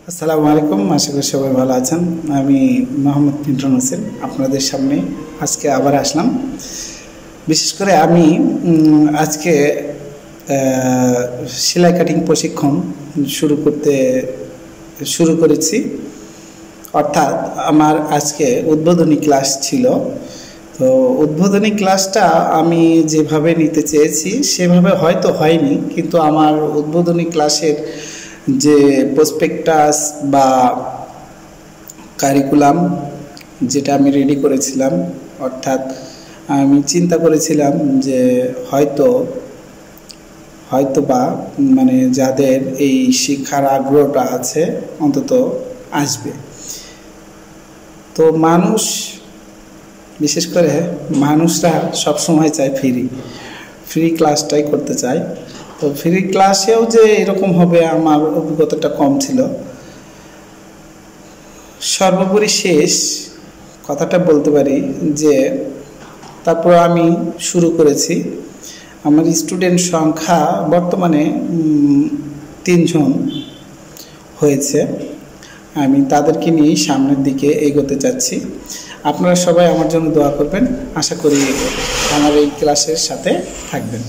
আসসালামু আলাইকুম, আশা করি সবাই ভালো আছেন। আমি মোহাম্মদ মিন্টন হোসেন আপনাদের সামনে আজকে আবার আসলাম। বিশেষ করে আমি আজকে সেলাই কাটিং প্রশিক্ষণ শুরু করেছি। অর্থাৎ আমার আজকে উদ্বোধনী ক্লাস ছিল। তো উদ্বোধনী ক্লাসটা আমি যেভাবে নিতে চেয়েছি সেভাবে হয়তো হয়নি, কিন্তু আমার উদ্বোধনী ক্লাসের যে প্রসপেক্টাস বা কারিকুলাম যেটা আমি রেডি করেছিলাম, অর্থাৎ আমি চিন্তা করেছিলাম যে হয়তো বা মানে যাদের এই শিক্ষার আগ্রহটা আছে অন্তত আসবে। তো বিশেষ করে মানুষরা সবসময় চায় ফ্রি ক্লাসটাই করতে চায়। তো ফ্রি ক্লাসেও যে এরকম হবে আমার অভিজ্ঞতাটা কম ছিল। সর্বোপরি শেষ কথাটা বলতে পারি যে তারপর আমি শুরু করেছি। আমার স্টুডেন্ট সংখ্যা বর্তমানে 3 জন হয়েছে। আমি তাদেরকে নিয়েই সামনের দিকে এগোতে চাচ্ছি। আপনারা সবাই আমার জন্য দোয়া করবেন। আশা করি আমার এই ক্লাসের সাথে থাকবেন।